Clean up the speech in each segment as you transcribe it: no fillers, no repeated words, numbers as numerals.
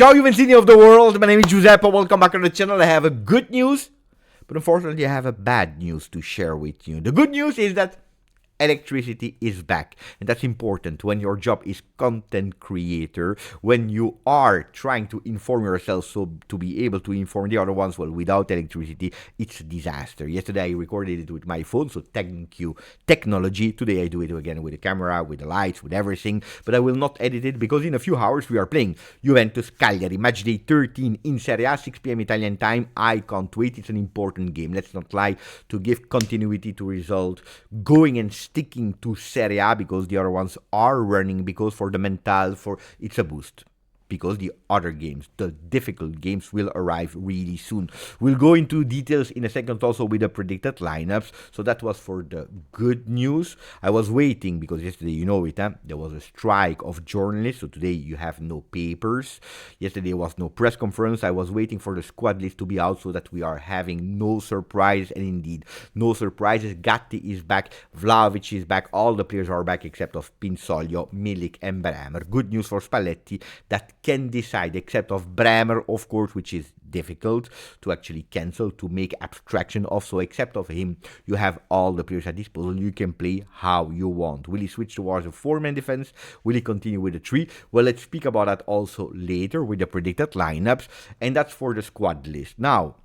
Ciao Juventini of the world, my name is Giuseppe, welcome back on the channel. I have a good news, but unfortunately I have a bad news to share with you. The good news is that electricity is back, and that's important when your job is content creator, when you are trying to inform yourself so to be able to inform the other ones. Well, without electricity it's a disaster. Yesterday I recorded it with my phone, so thank you technology. Today I do it again with the camera, with the lights, with everything, but I will not edit it because in a few hours we are playing Juventus Cagliari, matchday 13 in Serie A, 6 p.m. Italian time. I can't wait. It's an important game, let's not lie, to give continuity to result, going and sticking to Serie A because the other ones are running, because for the mental, for it's a boost. Because the other games, the difficult games, will arrive really soon. We'll go into details in a second also with the predicted lineups. So that was for the good news. I was waiting because yesterday, you know it, there was a strike of journalists. So today you have no papers. Yesterday was no press conference. I was waiting for the squad list to be out so that we are having no surprise. And indeed, no surprises. Gatti is back. Vlahovic is back. All the players are back except of Pinsoglio, Milik and Bremer. Good news for Spalletti that can decide, except of Bremer, of course, which is difficult to actually cancel, to make abstraction of. So except of him, you have all the players at disposal. You can play how you want. Will he switch towards a 4-man defense? Will he continue with a 3? Well, let's speak about that also later with the predicted lineups, and that's for the squad list. Now,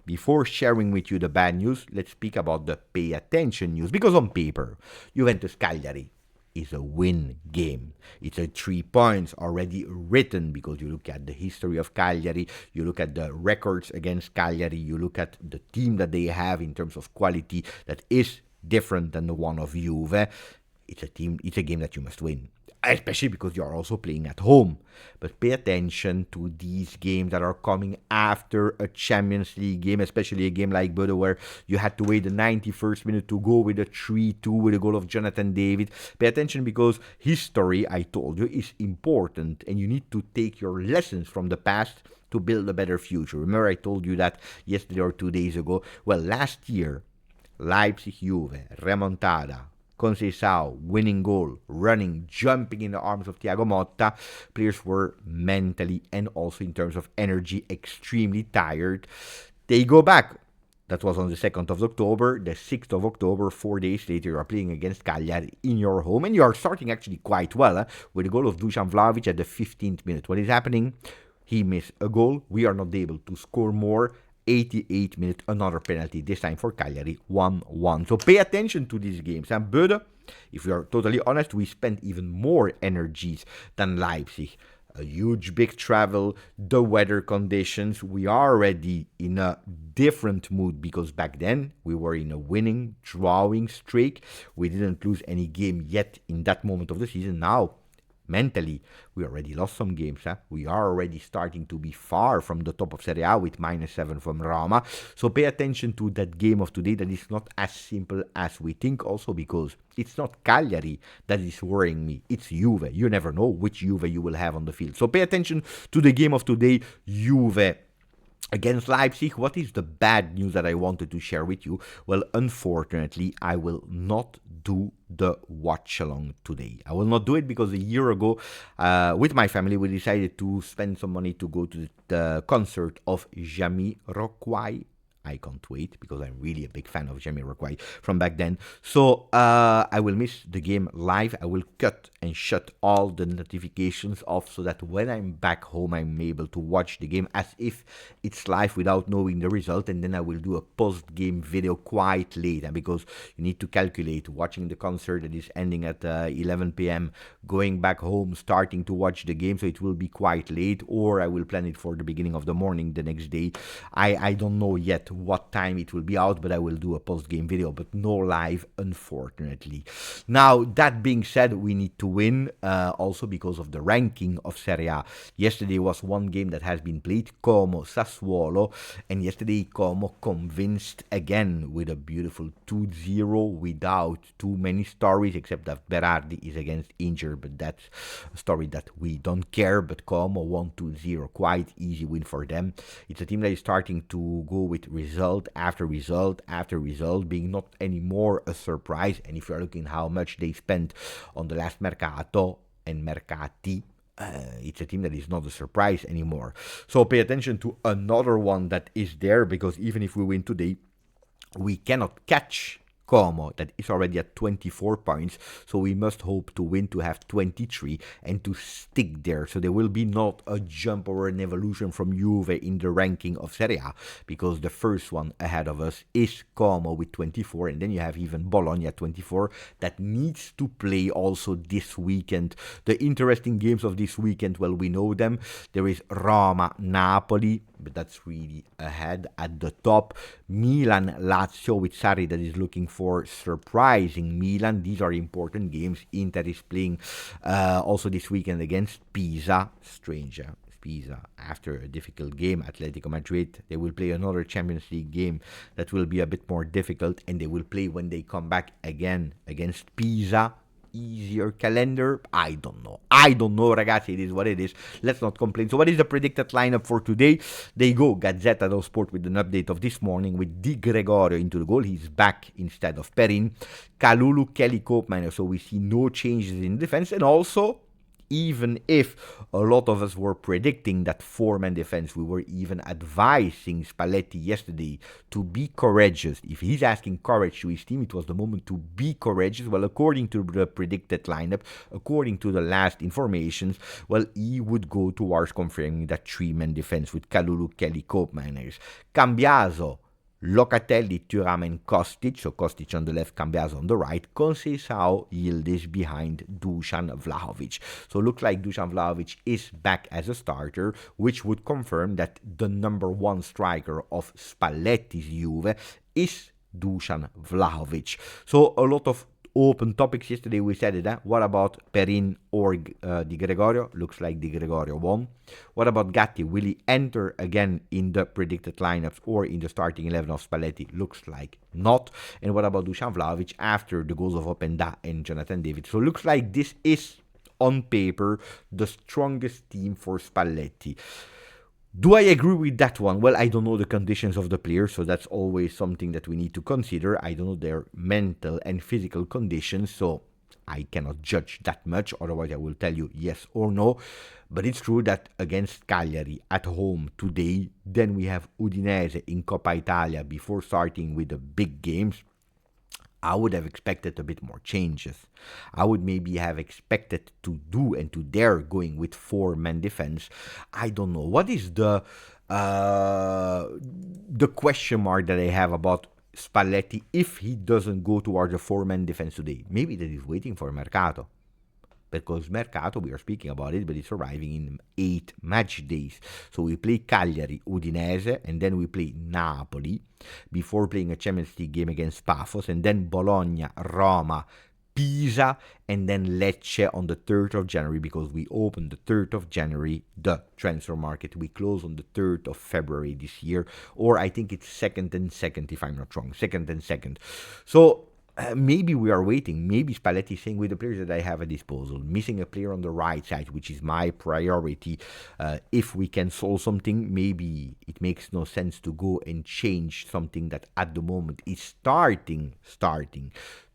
before sharing with you the bad news, let's speak about the pay attention news, because on paper, Juventus Cagliari is a win game. It's a 3 points already written, because you look at the history of Cagliari, you look at the records against Cagliari, you look at the team that they have in terms of quality that is different than the one of Juve. It's a game that you must win, especially because you are also playing at home. But pay attention to these games that are coming after a Champions League game, especially a game like Bode, where you had to wait the 91st minute to go with a 3-2 with a goal of Jonathan David. Pay attention because history, I told you, is important, and you need to take your lessons from the past to build a better future. Remember I told you that yesterday or 2 days ago? Well, last year, Leipzig-Juve, remontada, Conceição, winning goal, running, jumping in the arms of Thiago Motta. Players were mentally and also in terms of energy extremely tired. They go back. That was on the 2nd of October. The 6th of October, 4 days later, you are playing against Cagliari in your home. And you are starting actually quite well, with a goal of Dusan Vlahovic at the 15th minute. What is happening? He missed a goal. We are not able to score more. 88 minutes, another penalty, this time for Cagliari, 1-1. So pay attention to these games. And Bode, if we are totally honest, we spent even more energies than Leipzig. A huge big travel, the weather conditions. We are already in a different mood because back then we were in a winning, drawing streak. We didn't lose any game yet in that moment of the season. Now, mentally, we already lost some games. We are already starting to be far from the top of Serie A with -7 from Roma. So pay attention to that game of today. That is not as simple as we think, also because it's not Cagliari that is worrying me. It's Juve. You never know which Juve you will have on the field. So pay attention to the game of today, Juve against Leipzig. What is the bad news that I wanted to share with you? Well, unfortunately, I will not do the watch along today. I will not do it because a year ago, with my family, we decided to spend some money to go to the concert of Jamiroquai. I can't wait because I'm really a big fan of Jamiroquai from back then. So I will miss the game live. I will cut and shut all the notifications off so that when I'm back home, I'm able to watch the game as if it's live without knowing the result. And then I will do a post-game video quite late, because you need to calculate watching the concert that is ending at 11 p.m., going back home, starting to watch the game. So it will be quite late, or I will plan it for the beginning of the morning the next day. I don't know yet what time it will be out, but I will do a post-game video, but no live, unfortunately. Now, that being said, we need to win, also because of the ranking of Serie A. Yesterday was one game that has been played, Como Sassuolo, and yesterday Como convinced again with a beautiful 2-0 without too many stories, except that Berardi is against injured, but that's a story that we don't care. But Como won 2-0, quite easy win for them. It's a team that is starting to go with result after result after result, being not anymore a surprise. And if you're looking how much they spent on the last mercato and mercati, it's a team that is not a surprise anymore. So pay attention to another one that is there, because even if we win today, we cannot catch Como, that is already at 24 points, so we must hope to win to have 23 and to stick there. So there will be not a jump or an evolution from Juve in the ranking of Serie A, because the first one ahead of us is Como with 24, and then you have even Bologna at 24 that needs to play also this weekend. The interesting games of this weekend, well, we know them. There is Roma, Napoli, but that's really ahead. At the top, Milan, Lazio with Sarri that is looking for surprising Milan. These are important games. Inter is playing also this weekend against Pisa. Strange, Pisa after a difficult game. Atletico Madrid, they will play another Champions League game that will be a bit more difficult, and they will play when they come back again against Pisa. Easier calendar? I don't know, ragazzi. It is what it is. Let's not complain. So what is the predicted lineup for today? They go Gazzetta dello Sport with an update of this morning with Di Gregorio into the goal. He's back instead of Perin. Kalulu, Kelly, Koopmeiners. So we see no changes in defense. And also, even if a lot of us were predicting that four-man defense, we were even advising Spalletti yesterday to be courageous. If he's asking courage to his team, it was the moment to be courageous. Well, according to the predicted lineup, according to the last informations, well, he would go towards confirming that three-man defense with Kalulu, Kelly, Koopmeiners. Cambiaso, Locatelli, Thuram, and Kostic. So Kostic on the left, Cambiaso on the right. Conceição, Yildiz behind Dusan Vlahovic. So looks like Dusan Vlahovic is back as a starter, which would confirm that the number one striker of Spalletti's Juve is Dusan Vlahovic. So a lot of open topics. Yesterday we said it. What about Perin or Di Gregorio? Looks like Di Gregorio won. What about Gatti? Will he enter again in the predicted lineups or in the starting 11 of Spalletti? Looks like not. And what about Dusan Vlahovic after the goals of Openda and Jonathan David? So looks like this is, on paper, the strongest team for Spalletti. Do I agree with that one? Well, I don't know the conditions of the players, so that's always something that we need to consider. I don't know their mental and physical conditions, so I cannot judge that much. Otherwise, I will tell you yes or no. But it's true that against Cagliari at home today, then we have Udinese in Coppa Italia before starting with the big games. I would have expected a bit more changes. I would maybe have expected to do and to dare going with four-man defense. I don't know. What is the question mark that I have about Spalletti if he doesn't go towards a four-man defense today? Maybe that he's waiting for Mercato. Because Mercato, we are speaking about it, but it's arriving in 8 match days. So we play Cagliari, Udinese, and then we play Napoli before playing a Champions League game against Paphos, and then Bologna, Roma, Pisa, and then Lecce on the 3rd of January, because we open the 3rd of January, the transfer market. We close on the 3rd of February this year, or I think it's 2nd and 2nd, if I'm not wrong, 2nd and 2nd. So maybe we are waiting. Maybe Spalletti is saying, with the players that I have at disposal, missing a player on the right side, which is my priority. If we can solve something, maybe it makes no sense to go and change something that at the moment is starting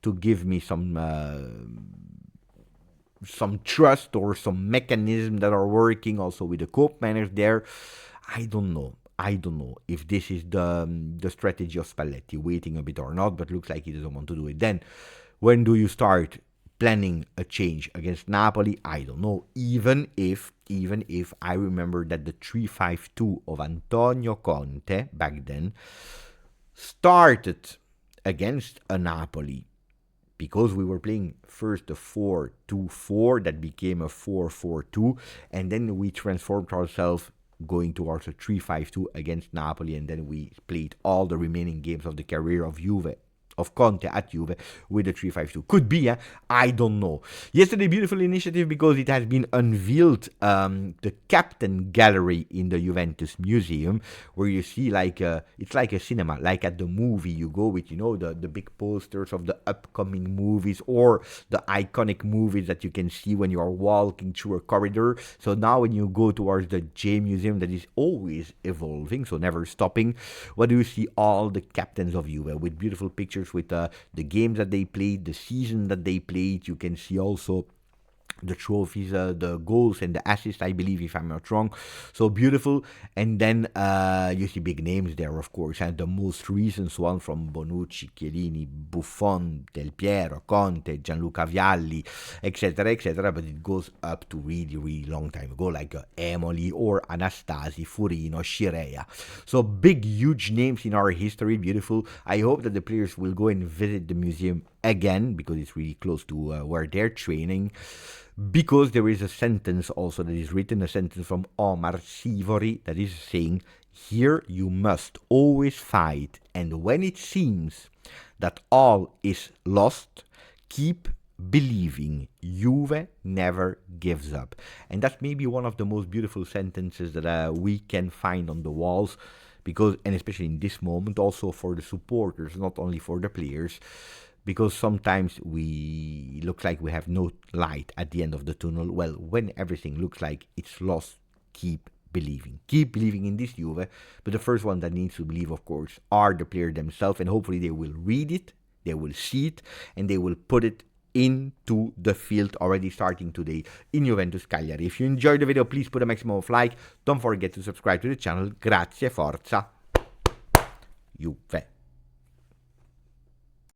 to give me some trust or some mechanism that are working also with the Koopmeiners there. I don't know if this is the strategy of Spalletti, waiting a bit or not, but looks like he doesn't want to do it. Then, when do you start planning a change against Napoli? I don't know. Even if I remember that the 3-5-2 of Antonio Conte back then started against a Napoli, because we were playing first a 4-2-4 that became a 4-4-2, and then we transformed ourselves going towards a 3-5-2 against Napoli, and then we played all the remaining games of the career of Conte at Juve with the 3-5-2. Could be, I don't know. Yesterday, beautiful initiative because it has been unveiled, the captain gallery in the Juventus Museum, where you see it's like a cinema, like at the movie you go with, the big posters of the upcoming movies or the iconic movies that you can see when you are walking through a corridor. So now when you go towards the J Museum, that is always evolving, so never stopping, what do you see? All the captains of Juve with beautiful pictures with the games that they played, the season that they played. You can see also the trophies, the goals and the assists, I believe, if I'm not wrong. So beautiful. And then you see big names there, of course, and the most recent one from Bonucci, Chiellini, Buffon, Del Piero, Conte, Gianluca Vialli, etc., etc. But it goes up to really, really long time ago, like Emoli or Anastasi, Furino, Scirea. So big, huge names in our history. Beautiful. I hope that the players will go and visit the museum again, because it's really close to where they're training. Because there is a sentence also that is written, a sentence from Omar Sivori, that is saying, here you must always fight, and when it seems that all is lost, keep believing. Juve never gives up. And that's maybe one of the most beautiful sentences that we can find on the walls, because, and especially in this moment, also for the supporters, not only for the players, because sometimes we look like we have no light at the end of the tunnel. Well, when everything looks like it's lost, keep believing. Keep believing in this Juve. But the first one that needs to believe, of course, are the players themselves, and hopefully they will read it, they will see it, and they will put it into the field already starting today in Juventus Cagliari. If you enjoyed the video, please put a maximum of like. Don't forget to subscribe to the channel. Grazie, forza, Juve.